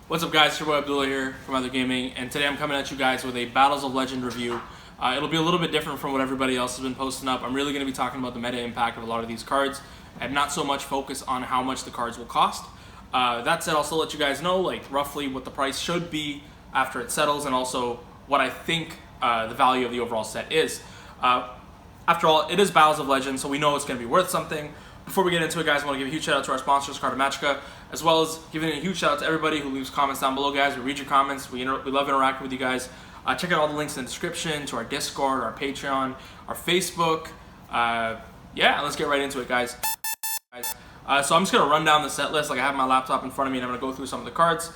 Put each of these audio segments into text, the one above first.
What's up, guys? It's your boy Abdullah here from Other Gaming, and today I'm coming at you guys with a Battles of Legend review. It'll be a little bit different from what everybody else has been posting up. I'm really going to be talking about the meta impact of a lot of these cards, and not so much focus on how much the cards will cost. That said, I'll still let you guys know, like, roughly what the price should be after it settles, and also what I think the value of the overall set is. After all, it is Battles of Legend, so we know it's going to be worth something. Before we get into it, guys, I want to give a huge shout out to our sponsors, Cartomatica, as well as giving a huge shout out to everybody who leaves comments down below, guys. We read your comments. We love interacting with you guys. Check out all the links in the description to our Discord, our Patreon, our Facebook. Yeah, let's get right into it, guys. So I'm just gonna run down the set list. Like, I have my laptop in front of me, and I'm gonna go through some of the cards.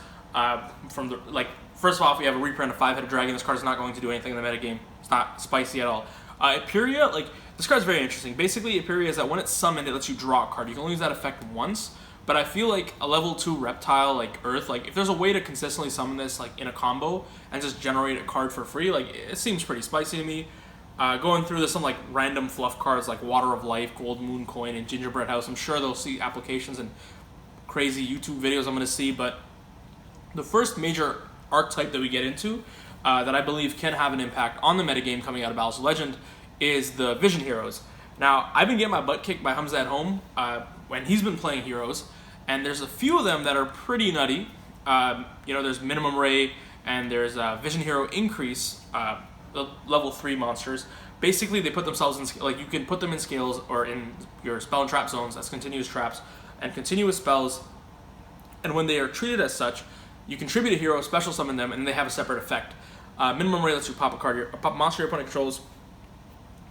First off, we have a reprint of 5-Headed Dragon. This card is not going to do anything in the metagame. It's not spicy at all. Iperia, this card's very interesting. Basically, Iperia is that when it's summoned, it lets you draw a card. You can only use that effect once, but I feel like a level 2 reptile like Earth, if there's a way to consistently summon this in a combo and just generate a card for free, it seems pretty spicy to me. Going through this, some random fluff cards like Water of Life, Gold Moon Coin, and Gingerbread House. I'm sure they'll see applications and crazy YouTube videos I'm going to see, but the first major archetype that we get into that I believe can have an impact on the metagame coming out of Battles of Legend is the Vision Heroes. Now, I've been getting my butt kicked by Hamza at home when he's been playing Heroes, and there's a few of them that are pretty nutty. There's Minimum Ray, and there's Vision Hero Increase, level 3 monsters. Basically, they put themselves in, you can put them in scales or in your spell and trap zones as continuous traps and continuous spells, and when they are treated as such, you contribute a hero, special summon them, and they have a separate effect. Minimum Ray lets you pop a monster your opponent controls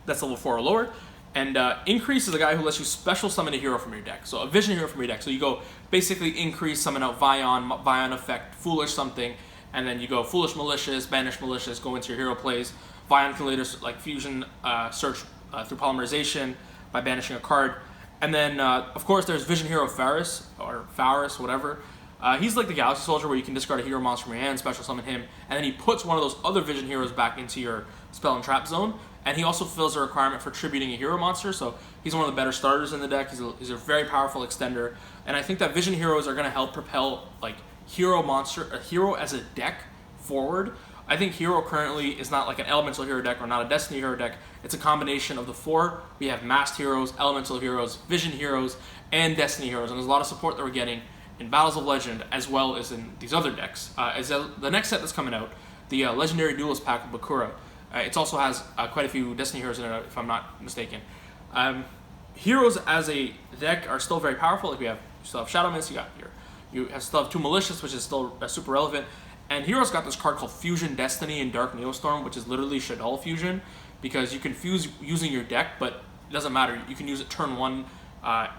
that's level 4 or lower, and Increase is a guy who lets you special summon a hero from your deck, so a Vision hero from your deck. So you go basically Increase, summon out Vion effect, Foolish something, and then you go Foolish Malicious, Banish Malicious, go into your hero plays. Vion can later fusion search through polymerization by banishing a card. And then, of course, there's Vision Hero Faris, or Faris, whatever. He's like the Galaxy Soldier, where you can discard a hero monster from your hand, special summon him, and then he puts one of those other Vision Heroes back into your spell and trap zone. And he also fills a requirement for tributing a hero monster, so he's one of the better starters in the deck. He's a very powerful extender, and I think that Vision Heroes are going to help propel a hero as a deck forward. I think Hero currently is not like an Elemental Hero deck or not a Destiny Hero deck. It's a combination of the 4. We have Masked Heroes, Elemental Heroes, Vision Heroes, and Destiny Heroes, and there's a lot of support that we're getting in Battles of Legend as well as in these other decks. The next set that's coming out, the Legendary Duelist pack of Bakura. It also has quite a few Destiny Heroes in it, if I'm not mistaken. Heroes as a deck are still very powerful. You still have Shadow Mist, you still have 2 Malicious, which is still super relevant. And Heroes got this card called Fusion Destiny in Dark Neostorm, which is literally Shaddoll Fusion, because you can fuse using your deck, but it doesn't matter. You can use it turn 1.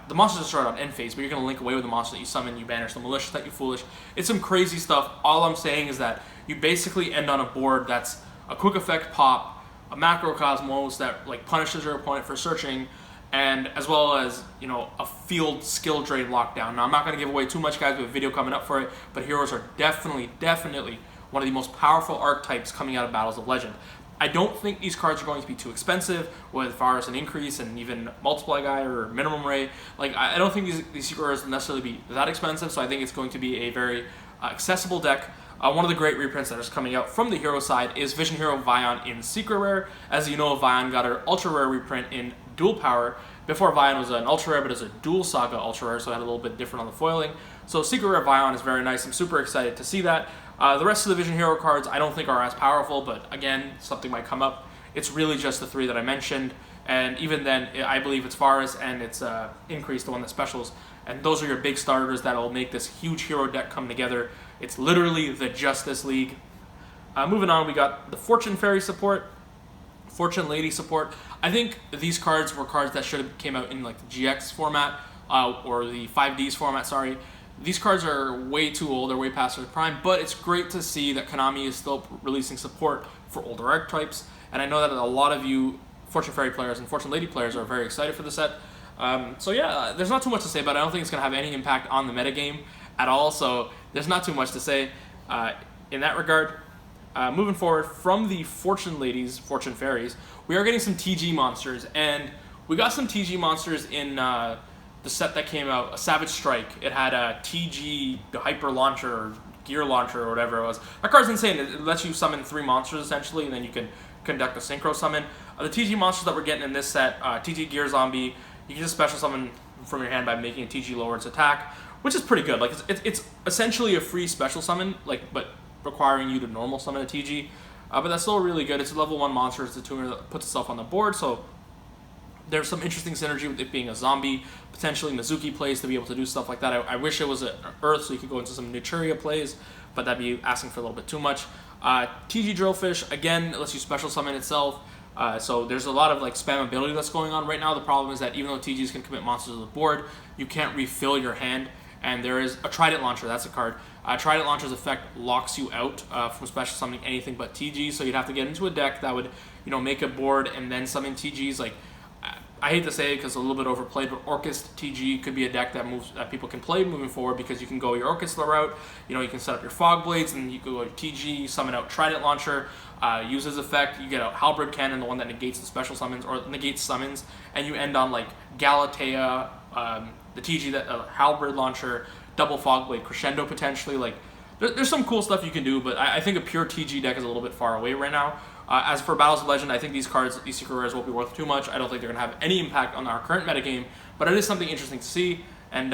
The monsters are started on end phase, but you're going to link away with the monster that you summon, you banish the Malicious that you Foolish. It's some crazy stuff. All I'm saying is that you basically end on a board that's a quick effect pop, a Macrocosmos that punishes your opponent for searching, and as well as a field skill drain lockdown. Now, I'm not going to give away too much, guys. We have a video coming up for it, but Heroes are definitely one of the most powerful archetypes coming out of Battles of Legend. I don't think these cards are going to be too expensive with Faris and Increase and even Multiply Guy or Minimum Ray. I don't think these secret rares will necessarily be that expensive, so I think it's going to be a very accessible deck. One of the great reprints that is coming out from the hero side is Vision Hero Vion in Secret Rare. As you know, Vion got her Ultra Rare reprint in Dual Power. Before, Vion was an Ultra Rare, but it was a Dual Saga Ultra Rare, so it had a little bit different on the foiling. So Secret Rare Vion is very nice. I'm super excited to see that. The rest of the Vision Hero cards I don't think are as powerful, but again, something might come up. It's really just the 3 that I mentioned, and even then, I believe it's Faris and it's Increase, the one that specials, and those are your big starters that will make this huge hero deck come together. It's literally the Justice League. Moving on, we got the Fortune Fairy support, Fortune Lady support. I think these cards were cards that should have came out in the GX format or the 5Ds format, sorry. These cards are way too old, they're way past their prime, but it's great to see that Konami is still releasing support for older archetypes, and I know that a lot of you Fortune Fairy players and Fortune Lady players are very excited for the set. So yeah, there's not too much to say, but I don't think it's going to have any impact on the metagame at all, so there's not too much to say in that regard. Moving forward, from the Fortune Ladies, Fortune Fairies, we are getting some TG monsters, and we got some TG monsters in the set that came out, Savage Strike. It had a TG Hyper Launcher, gear launcher or whatever it was. That card's insane. It lets you summon 3 monsters essentially, and then you can conduct a synchro summon. The TG monsters that we're getting in this set, TG Gear Zombie, you can just special summon from your hand by making a TG lower its attack, which is pretty good. Like it's essentially a free special summon, like but requiring you to normal summon a TG. But that's still really good. It's a level 1 monster. It's a tuner that puts itself on the board, so there's some interesting synergy with it being a zombie. Potentially Mizuki plays to be able to do stuff like that. I wish it was an Earth so you could go into some Naturia plays, but that'd be asking for a little bit too much. TG Drillfish, again, lets you special summon itself. So there's a lot of like spammability that's going on right now. The problem is that even though TGs can commit monsters to the board, you can't refill your hand. And there is a Trident Launcher, that's a card. Trident Launcher's effect locks you out from special summoning anything but TGs, so you'd have to get into a deck that would, make a board and then summon TGs. Like, I hate to say it because it's a little bit overplayed, but Orchis TG could be a deck that people can play moving forward because you can go your Orchis route. You can set up your Fog Blades and you can go TG, summon out Trident Launcher, use his effect. You get a Halberd Cannon, the one that negates the special summons or negates summons, and you end on like Galatea, the TG that Halberd Launcher, double Fog Blade Crescendo potentially. Like there's some cool stuff you can do, but I think a pure TG deck is a little bit far away right now. As for Battles of Legend, I think these cards, these secret rares, won't be worth too much. I don't think they're going to have any impact on our current metagame, but it is something interesting to see. And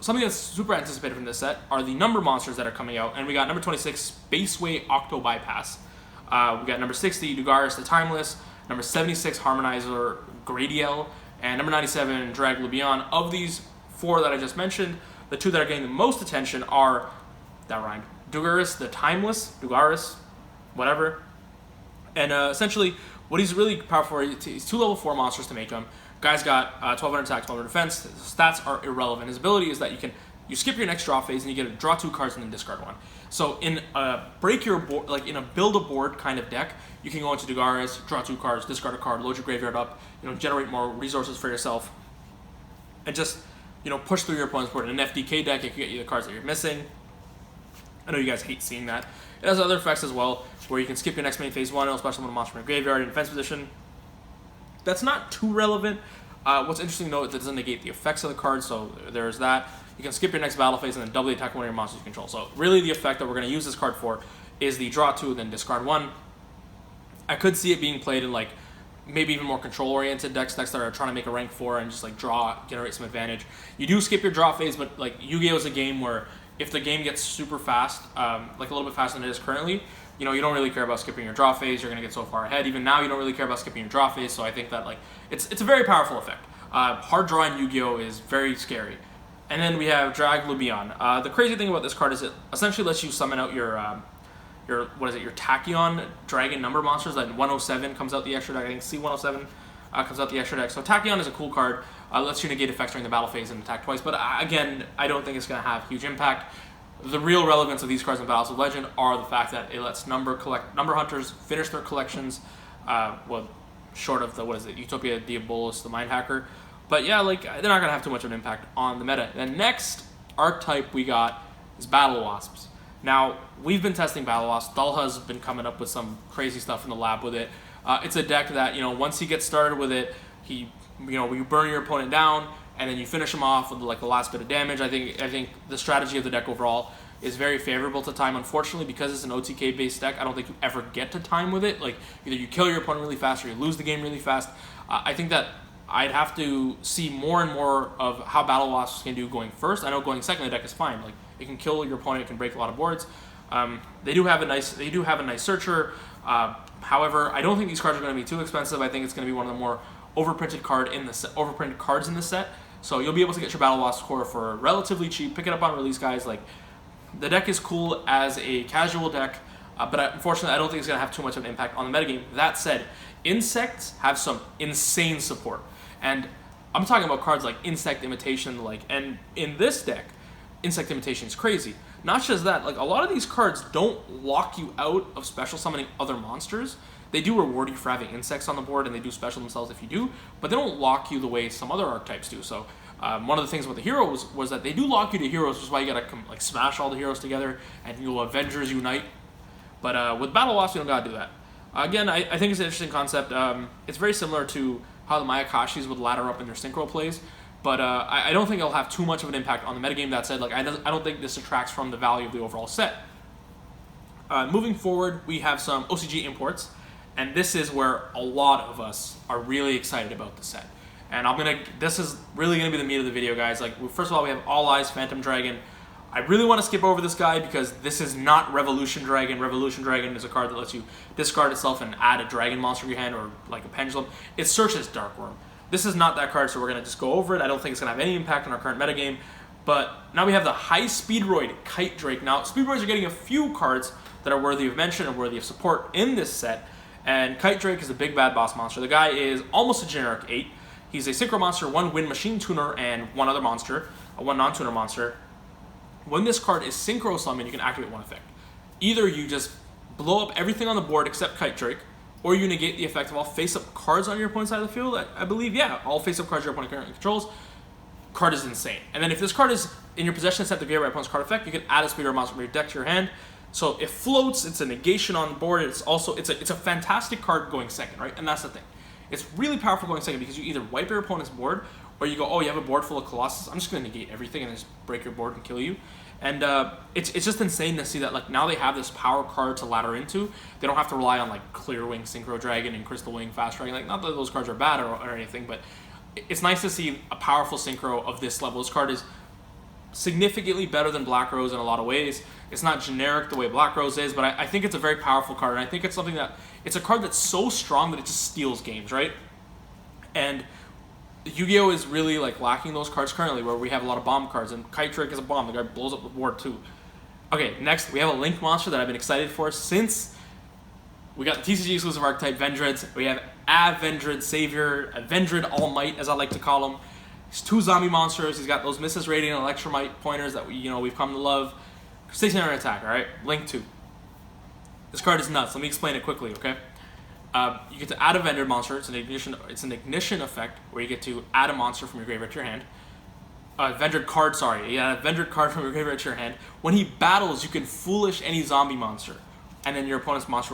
something that's super anticipated from this set are the number monsters that are coming out. And we got number 26, Spaceway Octo Bypass. We got number 60, Dugaris the Timeless, number 76, Harmonizer Gradiel, and number 97, Drag Lubion. Of these 4 that I just mentioned, the 2 that are getting the most attention are, that rhymed, Dugaris the Timeless, Dugaris, whatever. And essentially, what he's really powerful for, he's 2 level 4 monsters to make him. Guy's got 1200 attack, 1200 defense. His stats are irrelevant. His ability is that you skip your next draw phase and you get to draw 2 cards and then discard 1. So in a break your board, like in a build a board kind of deck, you can go into Dugaris, draw 2 cards, discard a card, load your graveyard up, generate more resources for yourself, and just push through your opponent's board. In an FDK deck, it can get you the cards that you're missing. I know you guys hate seeing that. It has other effects as well, where you can skip your next main phase 1, it'll special summon a monster from your graveyard in defense position. That's not too relevant. What's interesting to note is that it doesn't negate the effects of the card, so there's that. You can skip your next battle phase and then double the attack one of your monsters you control. So really the effect that we're going to use this card for is the draw 2 and then discard 1. I could see it being played in like maybe even more control-oriented decks that are trying to make a rank 4 and just like draw, generate some advantage. You do skip your draw phase, but like Yu-Gi-Oh! Is a game where if the game gets super fast, like a little bit faster than it is currently, you don't really care about skipping your draw phase. You're going to get so far ahead. Even now, you don't really care about skipping your draw phase. So I think that like it's a very powerful effect. Hard draw in Yu-Gi-Oh! Is very scary. And then we have Drag Lubion. The crazy thing about this card is it essentially lets you summon out your Tachyon Dragon number monsters. That 107 comes out the extra deck. I think C107 comes out the extra deck. So Tachyon is a cool card. Lets you negate effects during the battle phase and attack twice. But again, I don't think it's going to have huge impact. The real relevance of these cards in Battles of Legend are the fact that it lets number hunters finish their collections, short of the, Utopia Diabolus, the Mind Hacker. But yeah, like, they're not going to have too much of an impact on the meta. The next archetype we got is Battle Wasps. Now, we've been testing Battle Wasps. Dalha's been coming up with some crazy stuff in the lab with it. It's a deck that, once he gets started with it, you burn your opponent down, and then you finish him off with like the last bit of damage. I think the strategy of the deck overall is very favorable to time. Unfortunately, because it's an OTK based deck, I don't think you ever get to time with it. Like either you kill your opponent really fast or you lose the game really fast. I think that I'd have to see more and more of how Battle Wasps can do going first. I know going second, the deck is fine. Like it can kill your opponent, it can break a lot of boards. They do have a nice searcher. However, I don't think these cards are going to be too expensive. I think it's going to be one of the more overprinted cards in the set. So you'll be able to get your Battle Wasp core for relatively cheap. Pick it up on release, guys. Like the deck is cool as a casual deck, but unfortunately, I don't think it's going to have too much of an impact on the metagame. That said, insects have some insane support, and I'm talking about cards like Insect Imitation. And in this deck, Insect Imitation is crazy. Not just that, like a lot of these cards don't lock you out of special summoning other monsters. They do reward you for having insects on the board, and they do special themselves if you do, but they don't lock you the way some other archetypes do. So one of the things about the heroes was that they do lock you to heroes, which is why you gotta smash all the heroes together, and you'll Avengers unite. But with Battle Wasp, you don't gotta do that. Again, I think it's an interesting concept. It's very similar to how the Mayakashis would ladder up in their synchro plays. But I don't think it'll have too much of an impact on the metagame. That said, like I don't think this detracts from the value of the overall set. Moving forward, we have some OCG imports, and this is where a lot of us are really excited about the set. And this is really gonna be the meat of the video, guys. Like, first of all, we have All Eyes Phantom Dragon. I really want to skip over this guy because this is not Revolution Dragon. Revolution Dragon is a card that lets you discard itself and add a dragon monster to your hand, or like a pendulum. It searches Dark Worm. This is not that card, so we're gonna just go over it. I don't think it's gonna have any impact on our current metagame. But now we have the High Speedroid Kite Drake. Now, Speedroids are getting a few cards that are worthy of mention and worthy of support in this set. And Kite Drake is a big bad boss monster. The guy is almost a generic 8. He's a synchro monster, 1 wind machine tuner, and 1 other monster, a 1 non-tuner monster. When this card is synchro summoned, you can activate 1 effect. Either you just blow up everything on the board except Kite Drake, or you negate the effect of all face-up cards on your opponent's side of the field. I believe, yeah, all face-up cards your opponent currently controls. Card is insane. And then if this card is in your possession except the graveyard opponent's card effect, you can add a Speedroid monster from your deck to your hand. So it floats, it's a negation on the board, it's a fantastic card going second, right? And that's the thing. It's really powerful going second because you either wipe your opponent's board, or you go, oh, you have a board full of Colossus, I'm just going to negate everything and just break your board and kill you. And it's just insane to see that, like, now they have this power card to ladder into. They don't have to rely on, like, Clear Wing Synchro Dragon and Crystal Wing Fast Dragon. Like, not that those cards are bad or anything, but it's nice to see a powerful synchro of this level. This card is significantly better than Black Rose in a lot of ways. It's not generic the way Black Rose is, but I think it's a very powerful card, and I think it's something that, it's a card that's so strong that it just steals games, right? And Yu-Gi-Oh! Is really, like, lacking those cards currently, where we have a lot of bomb cards, and Kite Drake is a bomb. The guy blows up the board too. Okay, next we have a Link monster that I've been excited for since we got the TCG exclusive archetype Vendread. We have Vendread Savior, Vendread All Might, as I like to call him. He's 2 zombie monsters. He's got those Mrs. Radiant and Electromite pointers that we've come to love. Stationary attack, all right? Link 2. This card is nuts. Let me explain it quickly, okay? You get to add a Vendread monster. It's an ignition effect where you get to add a monster from your graveyard to your hand. Vendread card, sorry. Yeah, a Vendread card from your graveyard to your hand. When he battles, you can foolish any zombie monster, and then your opponent's monster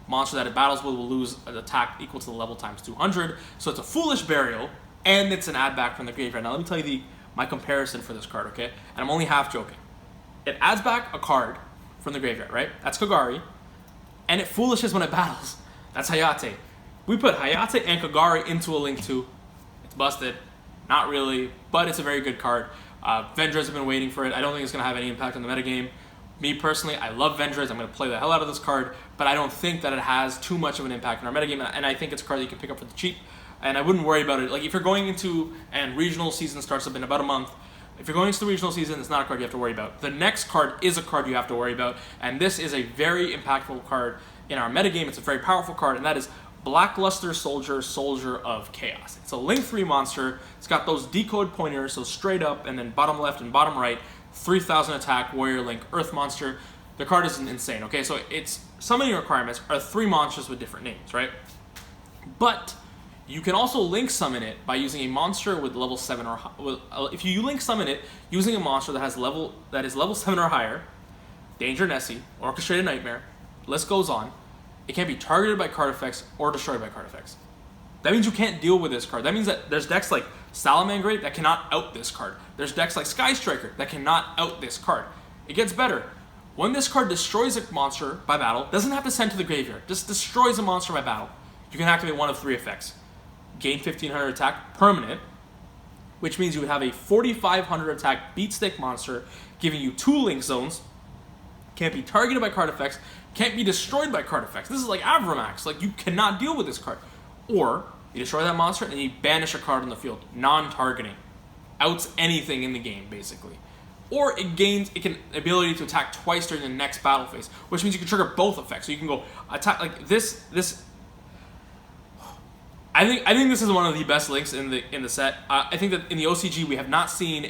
monster that it battles will lose an attack equal to the level times 200. So it's a foolish burial, and it's an add back from the graveyard. Now let me tell you my comparison for this card, okay? And I'm only half joking. It adds back a card from the graveyard, right? That's Kagari. And it foolishes when it battles. That's Hayate. We put Hayate and Kagari into a Link 2. It's busted. Not really, but it's a very good card. Vendreads have been waiting for it. I don't think it's going to have any impact on the metagame. Me personally, I love Vendreads. I'm going to play the hell out of this card, but I don't think that it has too much of an impact on our metagame, and I think it's a card that you can pick up for the cheap, and I wouldn't worry about it. Like, if you're going into, and regional season starts up in about a month, if you're going into the regional season, it's not a card you have to worry about. The next card is a card you have to worry about, and this is a very impactful card in our metagame. It's a very powerful card, and that is Blackluster Soldier, Soldier of Chaos. It's a Link 3 monster. It's got those decode pointers, so straight up, and then bottom left and bottom right, 3,000 attack, Warrior Link, Earth monster. The card is insane, okay? So its summoning requirements are 3 monsters with different names, right? But you can also Link summon it by using a monster with level 7 or if you Link summon it using a monster that is level 7 or higher, Danger Nessie, Orchestrated Nightmare, list goes on. It can't be targeted by card effects or destroyed by card effects. That means you can't deal with this card. That means that there's decks like Salamangreat that cannot out this card. There's decks like Sky Striker that cannot out this card. It gets better. When this card destroys a monster by battle, doesn't have to send to the graveyard, just destroys a monster by battle, you can activate one of 3 effects. Gain 1,500 attack, permanent, which means you would have a 4,500 attack beat stick monster giving you 2 Link zones, can't be targeted by card effects, can't be destroyed by card effects. This is like Avramax. Like, you cannot deal with this card. Or you destroy that monster and you banish a card on the field, non-targeting, outs anything in the game basically. Or it can ability to attack twice during the next battle phase, which means you can trigger both effects. So you can go attack like this. I think this is one of the best links in the set. I think that in the OCG we have not seen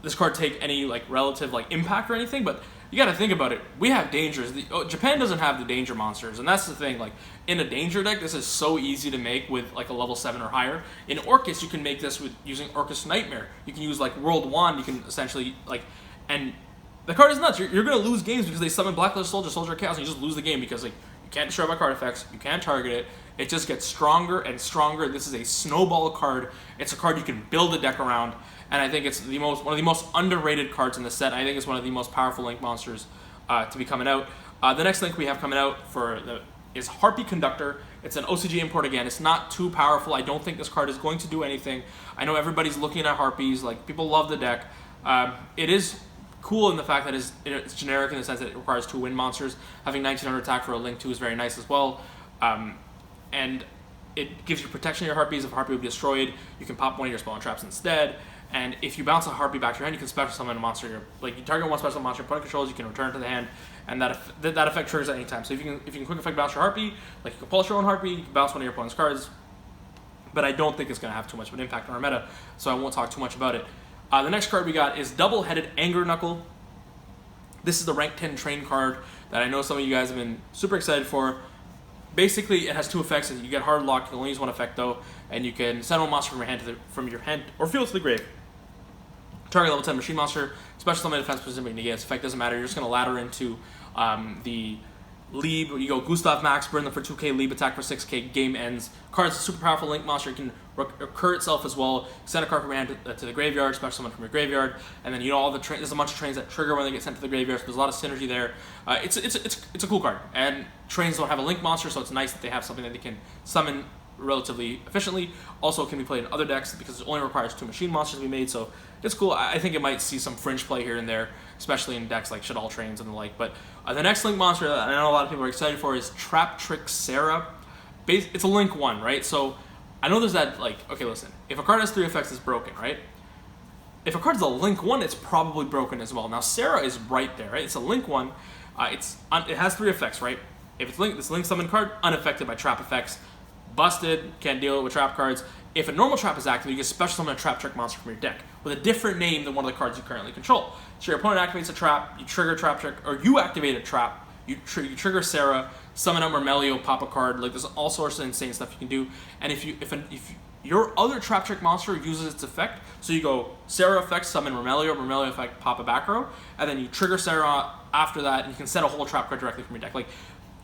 this card take any like relative like impact or anything, but you got to think about it. We have dangers. Japan doesn't have the danger monsters, and that's the thing. Like, in a danger deck, this is so easy to make with like a level 7 or higher. In Orcus, you can make this with using Orcus Nightmare. You can use like World Wand. You can essentially like, and the card is nuts. You're gonna lose games because they summon Blackluster Soldier, Soldier of Chaos, and you just lose the game because like can't destroy by card effects. You can't target it. It just gets stronger and stronger. This is a snowball card. It's a card you can build a deck around, and I think it's one of the most underrated cards in the set. I think it's one of the most powerful Link monsters to be coming out. The next Link we have coming out is Harpy Conductor. It's an OCG import again. It's not too powerful. I don't think this card is going to do anything. I know everybody's looking at Harpies. Like, people love the deck. It is cool in the fact that it's generic in the sense that it requires 2 wind monsters. Having 1900 attack for a Link 2 is very nice as well. And it gives you protection of your Harpies. If a Harpy would be destroyed, you can pop one of your spawn traps instead. And if you bounce a Harpy back to your hand, you can special summon a monster. You target one special monster, opponent controls, you can return it to the hand, and that effect triggers at any time. So if you can quick effect bounce your Harpy, like you can pulse your own Harpy, you can bounce one of your opponent's cards. But I don't think it's going to have too much of an impact on our meta, so I won't talk too much about it. The next card we got is Double-Headed Anger Knuckle. This is the rank 10 train card that I know some of you guys have been super excited for. Basically, it has 2 effects. You get hard lock. You can only use 1 effect though, and you can send one monster from your hand or field to the grave. Target level 10 machine monster, special summon defense specific negate. Its effect doesn't matter. You're just going to ladder into the Lieb. You go Gustav Max, burn them for 2k, Lieb attack for 6k, game ends. Card's a super powerful Link monster. It can recur itself as well. Send a card from your hand to the graveyard, special summon from your graveyard, and then all the there's a bunch of trains that trigger when they get sent to the graveyard. So there's a lot of synergy there. It's a cool card, and trains don't have a Link monster, so it's nice that they have something that they can summon relatively efficiently. Also, it can be played in other decks because it only requires 2 machine monsters to be made, so it's cool. I think it might see some fringe play here and there, especially in decks like Shadal Trains and the like. But the next Link monster that I know a lot of people are excited for is Trap Trick Sarah. It's a Link 1, right? So I know there's that, okay, listen. If a card has 3 effects, it's broken, right? If a card's a Link 1, it's probably broken as well. Now, Sarah is right there, right? It's a Link 1. It has 3 effects, right? If it's Link, this Link summon card, unaffected by trap effects. Busted, can't deal with trap cards. If a normal trap is active, you can special summon a Trap Trick monster from your deck with a different name than one of the cards you currently control. So your opponent activates a trap, you trigger Trap Trick, or you activate a trap, you trigger Sarah, summon out Mermelio, pop a card. Like, there's all sorts of insane stuff you can do. And if your other Trap Trick monster uses its effect, so you go Sarah effect, summon Mermelio effect, pop a back row, and then you trigger Sarah after that, and you can set a whole trap card directly from your deck. Like,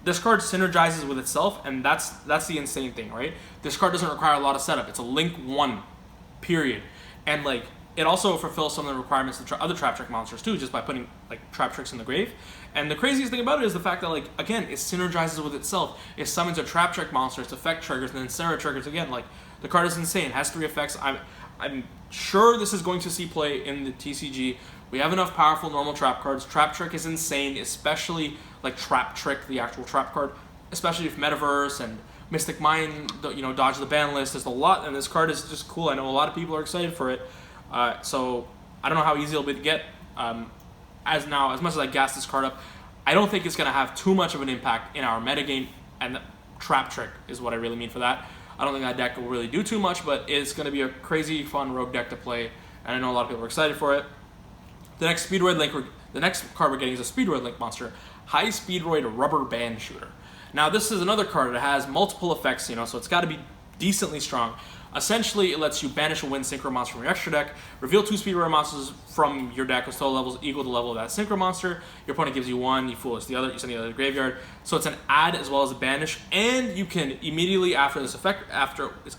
this card synergizes with itself, and that's the insane thing, right? This card doesn't require a lot of setup. It's a Link 1, period. And it also fulfills some of the requirements of other Trap Trick monsters too, just by putting Trap Tricks in the grave. And the craziest thing about it is the fact that again, it synergizes with itself. It summons a Trap Trick monster, its effect triggers, and then Sarah triggers again. The card is insane. It has 3 effects. I'm sure this is going to see play in the TCG. We have enough powerful normal trap cards. Trap Trick is insane, especially Trap Trick, the actual trap card, especially if Metaverse and Mystic Mind, dodge the ban list. There's a lot, and this card is just cool. I know a lot of people are excited for it. So I don't know how easy it'll be to get. As much as I gas this card up, I don't think it's going to have too much of an impact in our metagame, and Trap Trick is what I really mean for that. I don't think that deck will really do too much, but it's going to be a crazy, fun rogue deck to play, and I know a lot of people are excited for it. The next card we're getting is a Speedroid Link monster, High Speedroid Rubber Band Shooter. Now, this is another card that has multiple effects, so it's got to be decently strong. Essentially, it lets you banish a wind synchro monster from your extra deck, reveal 2 Speedroid monsters from your deck with total levels equal to the level of that synchro monster. Your opponent gives you 1, you foolish the other, you send the other to the graveyard. So it's an add as well as a banish, and you can immediately after this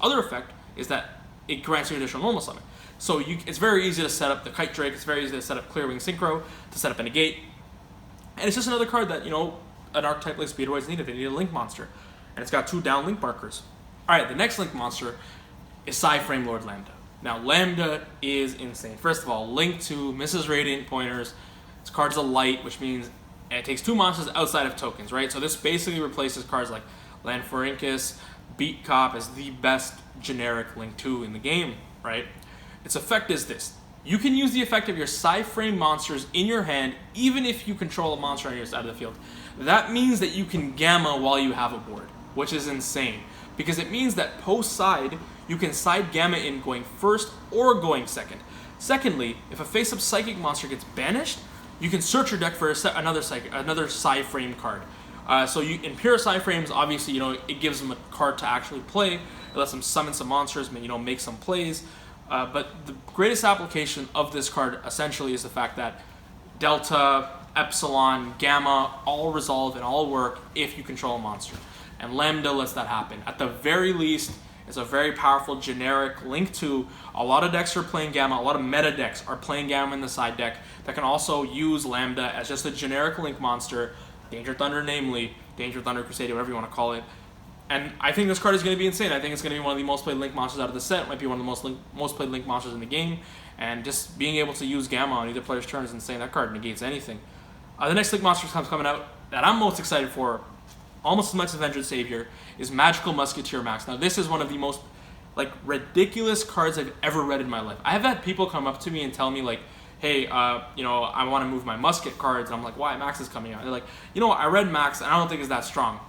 other effect, is that it grants you additional normal summon. So it's very easy to set up the Kite Drake, it's very easy to set up Clear Wing Synchro, to set up a negate. And it's just another card that, an archetype like Speedroids needed. They need a Link monster. And it's got 2 down Link markers. Alright, the next Link monster is Psy-Frame Lord Lambda. Now, Lambda is insane. First of all, Link to Mrs. Radiant pointers. This card's a light, which means it takes 2 monsters outside of tokens, right? So this basically replaces cards like Lanforinkus, Beat Cop as the best generic Link 2 in the game, right? Its effect is this. You can use the effect of your Psy-Frame monsters in your hand, even if you control a monster on your side of the field. That means that you can Gamma while you have a board, which is insane. Because it means that post-side, you can side Gamma in going first or going second. Secondly, if a face-up Psychic monster gets banished, you can search your deck for another Psy-Frame card. So in pure Psy-Frames, obviously, it gives them a card to actually play. It lets them summon some monsters, make some plays. But the greatest application of this card, essentially, is the fact that Delta, Epsilon, Gamma, all resolve and all work if you control a monster. And Lambda lets that happen. At the very least, it's a very powerful generic link to a lot of decks are playing Gamma, a lot of meta decks are playing Gamma in the side deck that can also use Lambda as just a generic link monster, Danger Thunder namely, Danger Thunder Crusader, whatever you want to call it. And I think this card is going to be insane. I think it's going to be one of the most played link monsters out of the set. It might be one of the most played link monsters in the game. And just being able to use Gamma on either player's turn is insane. That card negates anything. The next link monster coming out that I'm most excited for, almost as much as Vengeance Savior, is Magical Musketeer Max. Now this is one of the most ridiculous cards I've ever read in my life. I have had people come up to me and tell me hey, I want to move my musket cards. And I'm like, why? Max is coming out. And they're like, I read Max and I don't think it's that strong.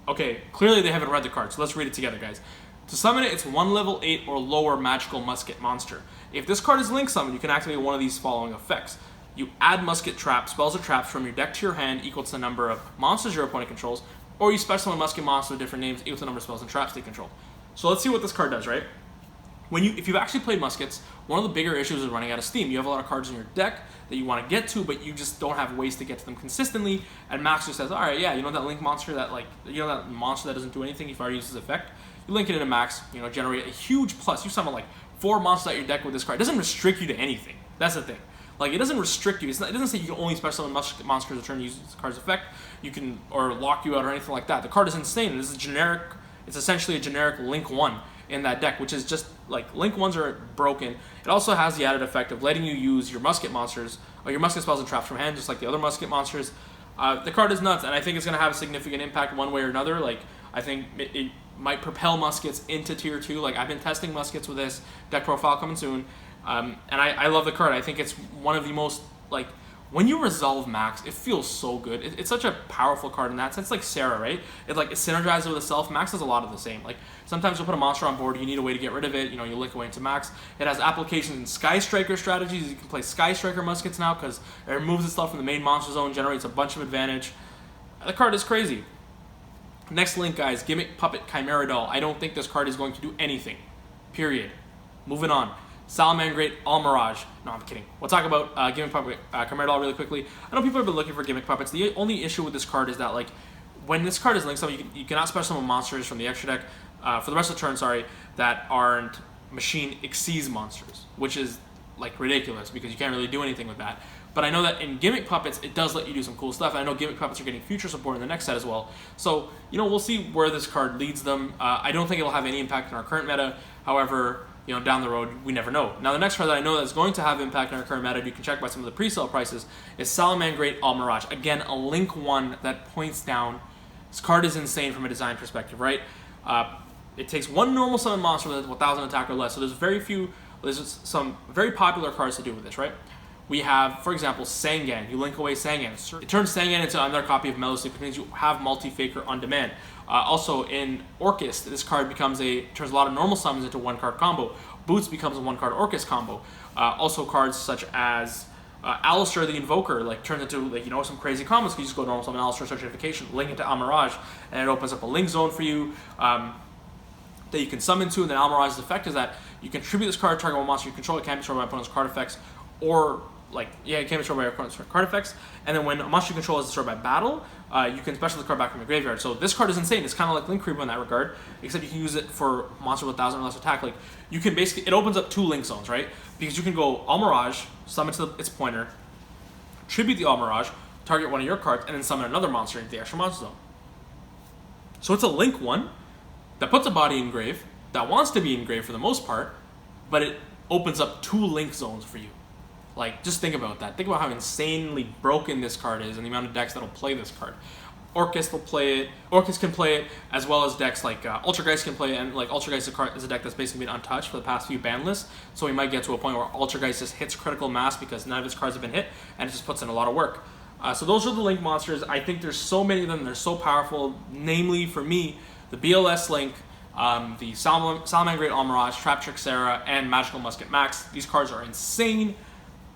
Okay, clearly they haven't read the card, so let's read it together, guys. To summon it, it's 1 level 8 or lower magical musket monster. If this card is link summoned, you can activate one of these following effects. You add musket traps, spells or traps from your deck to your hand equal to the number of monsters your opponent controls, or you special summon musket monsters with different names equal to the number of spells and traps they control. So let's see what this card does, right? If you've actually played muskets, one of the bigger issues is running out of steam. You have a lot of cards in your deck that you want to get to, but you just don't have ways to get to them consistently. And Max just says, all right, yeah, that link monster that that monster that doesn't do anything if you already use this effect. You link it into Max, generate a huge plus. You summon 4 monsters out your deck with this card. It doesn't restrict you to anything. That's the thing. It doesn't restrict you. It doesn't say you can only special summon monsters a turn to use this card's effect. You can or lock you out or anything like that. The card is insane. This is generic. It's essentially a generic Link 1 in that deck, which is just Link 1s are broken. It also has the added effect of letting you use your musket monsters or your musket spells and traps from hand, just like the other musket monsters. The card is nuts, and I think it's going to have a significant impact one way or another. I think it might propel muskets into tier 2. I've been testing muskets with this deck profile coming soon, and I love the card. I think it's one of the most when you resolve Max, it feels so good. It's such a powerful card in that sense. Like Sarah, right? It synergizes with itself. Max does a lot of the same. Sometimes you'll put a monster on board, you need a way to get rid of it. You link away into Max. It has applications in Sky Striker strategies. You can play Sky Striker muskets now because it removes itself from the main monster zone, generates a bunch of advantage. The card is crazy. Next link, guys, Gimmick Puppet Chimera Doll. I don't think this card is going to do anything. Period. Moving on. Salamangreat al-miraj. No, I'm kidding. We'll talk about Gimmick Puppet Chimera Doll really quickly. I know people have been looking for Gimmick Puppets. The only issue with this card is that when this card is linked summon, you cannot special summon monsters from the extra deck for the rest of the turn, that aren't Machine Xyz monsters, which is ridiculous because you can't really do anything with that. But I know that in Gimmick Puppets, it does let you do some cool stuff. And I know Gimmick Puppets are getting future support in the next set as well. So, we'll see where this card leads them. I don't think it'll have any impact on our current meta. However, down the road, we never know. Now, the next card that I know that's going to have impact on our current meta, you can check by some of the pre-sale prices, is Salamangreat al-miraj. Again, a Link 1 that points down. This card is insane from a design perspective, right? It takes 1 normal summon monster with 1,000 attack or less. So there's some very popular cards to do with this, right? We have, for example, Sangan. You link away Sangan. It turns Sangan into another copy of Mellowsleep, which means you have multi-faker on demand. Also, in Orcust, this card turns a lot of normal summons into 1-card combo. Boots becomes a 1-card Orcust combo. Also, cards such as Alistair the Invoker turns into some crazy combos. You just go normal summon Alistair Certification, link it to al-miraj, and it opens up a link zone for you that you can summon to. And then al-miraj's effect is that you can tribute this card, target one monster you control. It can't be destroyed by opponent's card effects, or it can't be destroyed by your opponent's card effects. And then when a monster you control is destroyed by battle, you can special the card back from your graveyard. So this card is insane. It's kind of like Link Creeper in that regard, except you can use it for monster with 1,000 or less attack. You can basically, it opens up 2 link zones, right? Because you can go al-miraj, summon to its pointer, tribute the al-miraj, target one of your cards, and then summon another monster into the extra monster zone. So it's a Link 1 that puts a body in grave, that wants to be in grave for the most part, but it opens up 2 link zones for you. Just think about that. Think about how insanely broken this card is and the amount of decks that'll play this card. Orcust will play it. Orcust can play it, as well as decks like Ultrageist can play it. And Ultrageist is a deck that's basically been untouched for the past few ban lists. So we might get to a point where Ultrageist just hits critical mass because none of his cards have been hit, and it just puts in a lot of work. So those are the Link monsters. I think there's so many of them. They're so powerful. Namely, for me, the BLS Link, the Salamangreat al-miraj, Trap Trick Sarah, and Magical Musket Max. These cards are insane.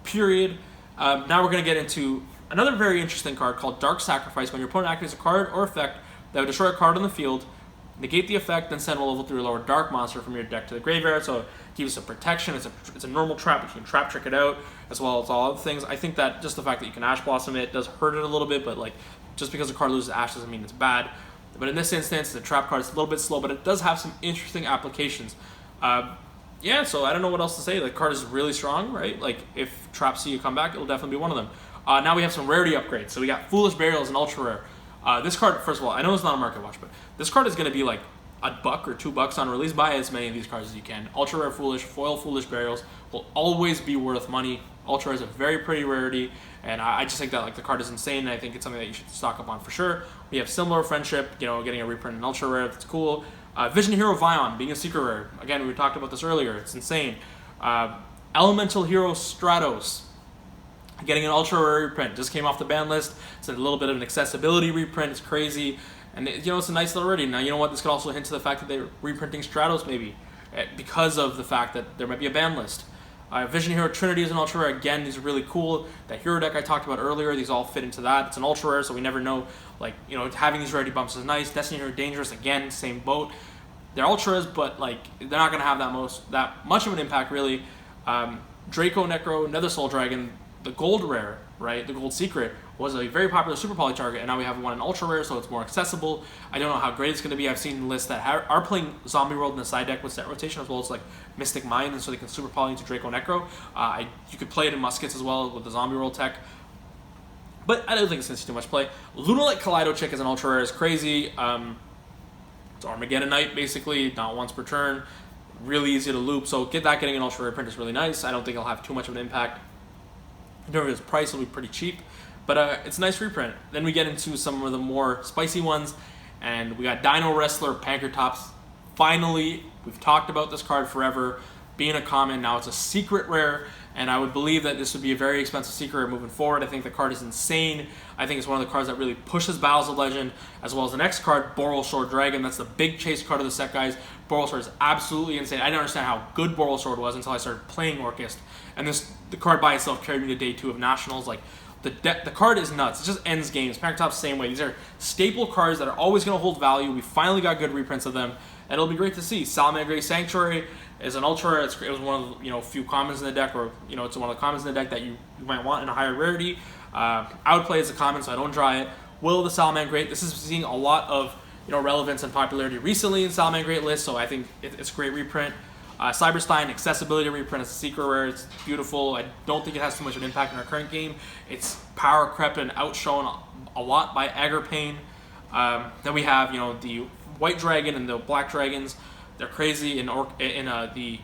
Period. Now we're going to get into another very interesting card called Dark Sacrifice. When your opponent activates a card or effect that would destroy a card on the field, negate the effect, then send a level 3 or lower dark monster from your deck to the graveyard. So it gives you some protection. It's a normal trap, but you can trap trick it out, as well as all other things. I think that just the fact that you can Ash Blossom it does hurt it a little bit, but like just because a card loses Ash doesn't mean it's bad. But in this instance, the trap card is a little bit slow, but it does have some interesting applications. Yeah, so I don't know what else to say. The card is really strong, right? Like, if traps see you come back, it'll definitely be one of them. Now we have some rarity upgrades. So we got Foolish Burial as an ultra rare. This card, first of all, I know it's not a market watch, but this card is going to be like $1 or $2 on release. Buy as many of these cards as you can. Ultra rare Foolish, foil Foolish Burials will always be worth money. Ultra rare is a very pretty rarity, and I just think that like the card is insane, and I think it's something that you should stock up on for sure. We have Similar Friendship, you know, getting a reprint in ultra rare, that's cool. Vision Hero Vion being a secret rare. Again, we talked about this earlier. It's insane. Elemental Hero Stratos getting an ultra rare reprint. Just came off the ban list. It's a little bit of an accessibility reprint. It's crazy. And you know, it's a nice little rarity. Now, you know what? This could also hint to the fact that they're reprinting Stratos maybe because of the fact that there might be a ban list. Vision Hero Trinity is an ultra rare. Again, these are really cool. That hero deck I talked about earlier, these all fit into that. It's an ultra rare, so we never know. Like, you know, having these rarity bumps is nice. Destiny Hero Dangerous, again, same boat. They're ultras, but like they're not gonna have that much of an impact really. Draco Necro, Nether Soul Dragon, the gold rare, right? The gold secret was a very popular super poly target, and now we have one in ultra rare, so it's more accessible. I don't know how great it's going to be. I've seen lists that are playing Zombie World in the side deck with set rotation, as well as like Mystic Mind, and so they can super poly into Draco Necro. You could play it in muskets as well with the Zombie World tech, but I don't think it's going to see too much play. Lunalite Kaleido Chick as an ultra rare is crazy. It's Armageddon Knight basically, not once per turn, really easy to loop. So getting an ultra rare print is really nice. I don't think it'll have too much of an impact. In terms of its price, it'll be pretty cheap. But it's a nice reprint. Then we get into some of the more spicy ones, and we got Dino Wrestler Pankratops. Finally, we've talked about this card forever, being a common. Now it's a secret rare, and I would believe that this would be a very expensive secret rare moving forward. I think the card is insane. I think it's one of the cards that really pushes Battles of Legend, as well as the next card, Borrelsword Dragon. That's the big chase card of the set, guys. Borrelsword is absolutely insane. I didn't understand how good Borrelsword was until I started playing Orcust, and the card by itself carried me to day 2 of Nationals. Like, the card is nuts. It just ends games. Pankratops, same way. These are staple cards that are always going to hold value. We finally got good reprints of them, and it'll be great to see. Salamander Sanctuary is an ultra. It was one of the few commons in the deck, or it's one of the commons in the deck that you might want in a higher rarity. I would play as a common, so I don't draw it. Will the Salamander, this is seeing a lot of relevance and popularity recently in Salamander lists, so I think it's a great reprint. Cyberstein Accessibility reprint is a secret rare. It's beautiful. I don't think it has too much of an impact in our current game. It's power crept and outshone a lot by Agripane. Then we have the White Dragon and the Black Dragons. They're crazy in the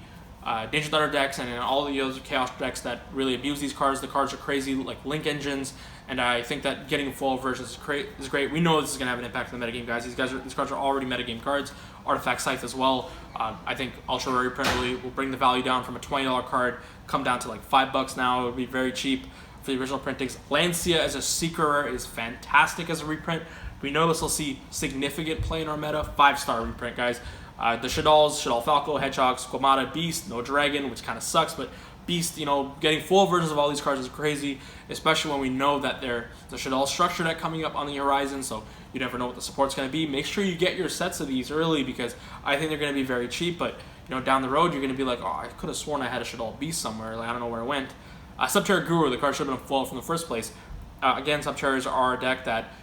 Danger Thunder decks and in all the other Chaos decks that really abuse these cards. The cards are crazy, like Link Engines, and I think that getting full versions is great. We know this is going to have an impact on the metagame, guys. These cards are already metagame cards. Artifact Scythe as well. I think Ultra Rare reprint really will bring the value down from a $20 card, come down to like $5 now. It would be very cheap for the original printings. Lancia as a secret rare is fantastic as a reprint. We know this will see significant play in our meta. 5-star reprint, guys. The Shadal Falco, Hedgehog, Squamata, Beast, no Dragon, which kind of sucks, but Beast, getting full versions of all these cards is crazy, especially when we know that there's the Shadal structure deck coming up on the horizon, so you never know what the support's going to be. Make sure you get your sets of these early, because I think they're going to be very cheap, but down the road you're going to be like, oh, I could have sworn I had a Shadal Beast somewhere, like I don't know where it went. Subterra Guru, the card should have been full from the first place. Again, Subterras are a deck that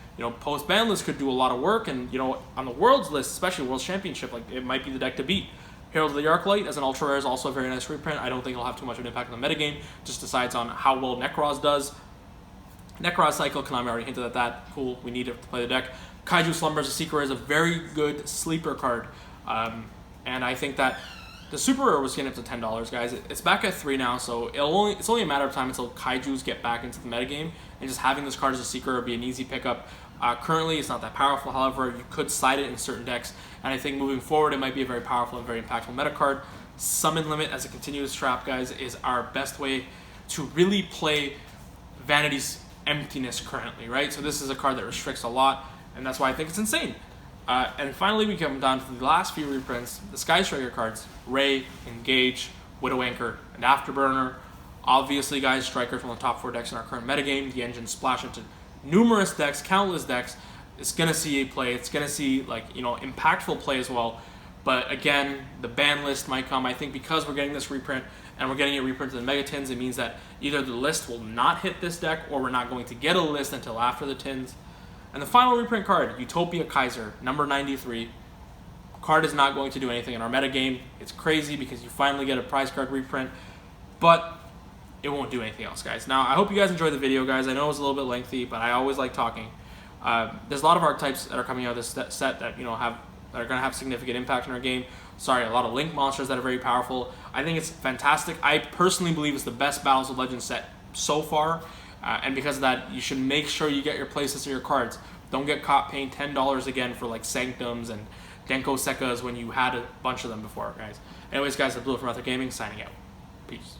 post ban list could do a lot of work, and on the Worlds list, especially Worlds Championship, like it might be the deck to beat. Herald of the Arclight as an ultra rare is also a very nice reprint. I don't think it'll have too much of an impact on the metagame. Just decides on how well Necroz does. Necroz Cycle, Konami already hinted at that. Cool, we need it to play the deck. Kaiju Slumber as a secret is a very good sleeper card, and I think that the super rare was getting up to $10, guys. It's back at 3 now, so it's only a matter of time until Kaijus get back into the metagame, and just having this card as a secret would be an easy pickup. Currently, it's not that powerful. However, you could side it in certain decks, and I think moving forward, it might be a very powerful and very impactful meta card. Summon Limit as a continuous trap, guys, is our best way to really play Vanity's Emptiness currently, right? So this is a card that restricts a lot, and that's why I think it's insane. And finally, we come down to the last few reprints, the Sky Striker cards, Ray, Engage, Widow Anchor, and Afterburner. Obviously, guys, Striker from the top 4 decks in our current metagame. The engine splash into numerous decks, countless decks. it's gonna see a play. It's gonna see like impactful play as well. But again, the ban list might come. I think because we're getting this reprint and we're getting it reprinted in the Mega Tins, it means that either the list will not hit this deck or we're not going to get a list until after the Tins. And the final reprint card, Utopia Kaiser, number 93. Card is not going to do anything in our metagame. It's crazy because you finally get a prize card reprint, but it won't do anything else, guys. Now, I hope you guys enjoyed the video, guys. I know it was a little bit lengthy, but I always like talking. There's a lot of archetypes that are coming out of this set that that are going to have significant impact in our game. Sorry, a lot of link monsters that are very powerful. I think it's fantastic. I personally believe it's the best Battles of Legends set so far, and because of that, you should make sure you get your places of your cards. Don't get caught paying $10 again for like Sanctums and Denko Sekkas when you had a bunch of them before, guys. Anyways, guys, I blew it from Other Gaming, signing out. Peace.